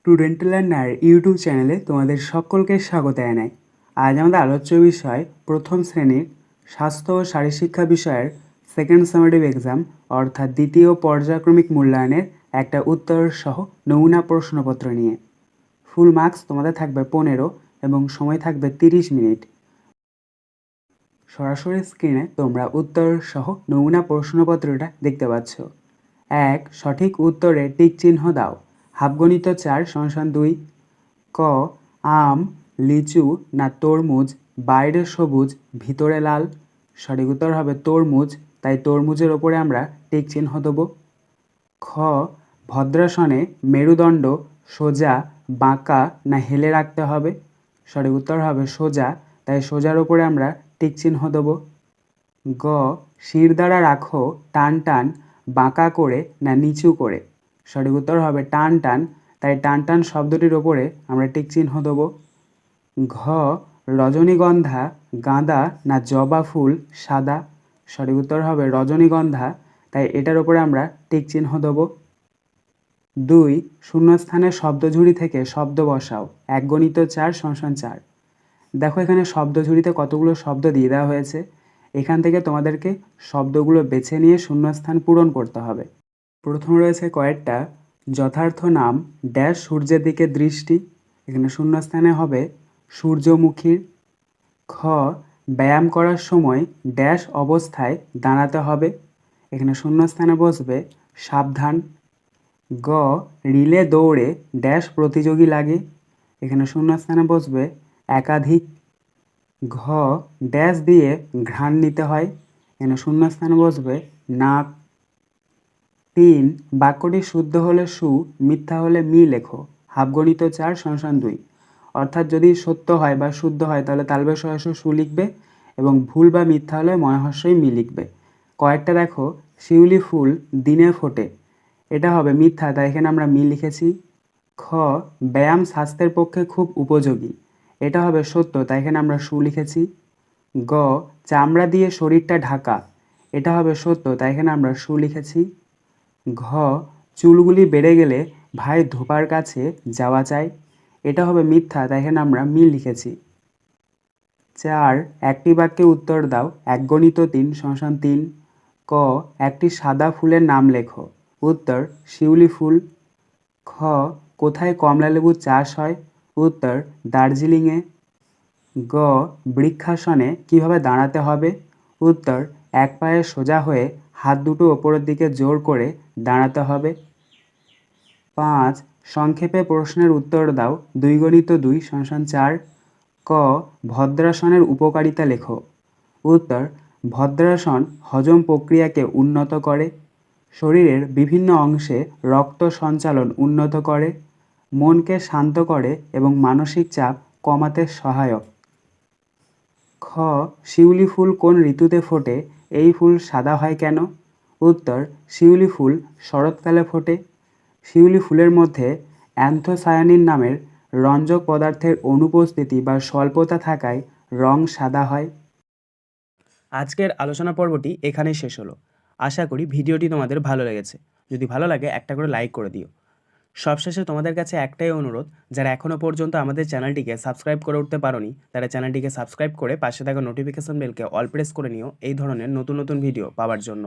Student learner YouTube চ্যানেলে তোমাদের সকলকে স্বাগত জানাই। আজ আমাদের আলোচ্য বিষয় প্রথম শ্রেণীর স্বাস্থ্য ও শারীরশিক্ষা বিষয়ের সেকেন্ড সামেটিভ এক্সাম অর্থাৎ দ্বিতীয় পর্যায়ক্রমিক মূল্যায়নের একটা উত্তর সহ নমুনা প্রশ্নপত্র নিয়ে। ফুল মার্কস তোমাদের থাকবে 15 এবং সময় থাকবে 30 মিনিট। সরাসরি স্ক্রিনে তোমরা উত্তর সহ নমুনা প্রশ্নপত্রটা দেখতে পাচ্ছ। 1. সঠিক উত্তরে টিক চিহ্ন দাও। হাফগণিত 4 = 2। ক. আম, লিচু না তরমুজ, বাইরে সবুজ ভিতরে লাল? সঠিক উত্তর হবে তরমুজ, তাই তরমুজের ওপরে আমরা টিক চিহ্ন দেব। খ. ভদ্রাসনে মেরুদণ্ড সোজা বাঁকা না হেলে রাখতে হবে? সঠিক উত্তর হবে সোজা, তাই সোজার ওপরে আমরা টিক চিহ্ন দেব। গ. শির দ্বারা রাখো টান টান বাঁকা করে না নিচু করে? সঠিক উত্তর হবে টান টান, তাই টান টান শব্দটির ওপরে আমরা টিক চিহ্ন দেব। ঘ. রজনীগন্ধা গাঁদা না জবা ফুল সাদা? সঠিক উত্তর হবে রজনীগন্ধা, তাই এটার ওপরে আমরা টিক চিহ্ন দেব। 2. শূন্যস্থানে শব্দঝুড়ি থেকে শব্দ বসাও। 1 × 4 = 4। দেখো এখানে শব্দঝুড়িতে কতগুলো শব্দ দিয়ে দেওয়া হয়েছে। এখান থেকে তোমাদেরকে শব্দগুলো বেছে নিয়ে শূন্যস্থান পূরণ করতে হবে। প্রথম রয়েছে কয়েকটা যথার্থ নাম ড্যাশ সূর্যের দিকে দৃষ্টি। এখানে শূন্যস্থানে হবে সূর্যমুখীর। খ. ব্যায়াম করার সময় ড্যাশ অবস্থায় দাঁড়াতে হবে। এখানে শূন্যস্থানে বসবে সাবধান। গ. রিলে দৌড়ে ড্যাশ প্রতিযোগী লাগে। এখানে শূন্যস্থানে বসবে একাধিক। ঘ. ড্যাশ দিয়ে ঘ্রাণ নিতে হয়। এখানে শূন্যস্থানে বসবে নাক। 3. বাক্যটি শুদ্ধ হলে সু, মিথ্যা হলে মি লেখো। হাফগণিত 4 = 2। অর্থাৎ যদি সত্য হয় বা শুদ্ধ হয় তাহলে তালবে সহাস্য সু লিখবে এবং ভুল বা মিথ্যা হলে ময়হস্যই মি লিখবে। কয়েকটা দেখো, শিউলি ফুল দিনে ফোটে, এটা হবে মিথ্যা, তাই এখানে আমরা মি লিখেছি। খ. ব্যায়াম স্বাস্থ্যের পক্ষে খুব উপযোগী, এটা হবে সত্য, তাই এখানে আমরা সু লিখেছি। গ. চামড়া দিয়ে শরীরটা ঢাকা, এটা হবে সত্য, তাই এখানে আমরা সু লিখেছি। ঘ. চুলগুলি বেড়ে গেলে ভাই ধোপার কাছে যাওয়া চাই, এটা হবে মিথ্যা, তাই এখানে আমরা মি লিখেছি। 4. একটি বাক্যে উত্তর দাও। 1 × 3 = 3। ক. একটি সাদা ফুলের নাম লেখো। উত্তর শিউলি ফুল। খ. কোথায় কমলালেবু চাষ হয়? উত্তর দার্জিলিংয়ে। গ. বৃক্ষাসনে কিভাবে দাঁড়াতে হবে? উত্তর এক পায়ে সোজা হয়ে হাত দুটো ওপরের দিকে জোর করে দাঁড়াতে হবে। 5. সংক্ষেপে প্রশ্নের উত্তর দাও। 2 × 2 = 4। ক. ভদ্রাসনের উপকারিতা লেখো। উত্তর ভদ্রাসন হজম প্রক্রিয়াকে উন্নত করে, শরীরের বিভিন্ন অংশে রক্ত সঞ্চালন উন্নত করে, মনকে শান্ত করে এবং মানসিক চাপ কমাতে সহায়ক। খ. শিউলি ফুল কোন ঋতুতে ফোটে? এই ফুল সাদা হয় কেন? উত্তর শিউলি ফুল শরৎকালে ফোটে। শিউলি ফুলের মধ্যে অ্যান্থোসায়ানিন নামের রঞ্জক পদার্থের অনুপস্থিতি বা স্বল্পতা থাকায় রং সাদা হয়। আজকের আলোচনা পর্বটি এখানেই শেষ হলো। আশা করি ভিডিওটি তোমাদের ভালো লেগেছে। যদি ভালো লাগে একটা করে লাইক করে দিও। সবশেষে তোমাদের কাছে একটাই অনুরোধ, যারা এখনও পর্যন্ত আমাদের চ্যানেলটিকে সাবস্ক্রাইব করে উঠতে পারোনি তারা চ্যানেলটিকে সাবস্ক্রাইব করে পাশে থাকা নোটিফিকেশন বেলকে অল প্রেস করে নিও এই ধরনের নতুন নতুন ভিডিও পাওয়ার জন্য।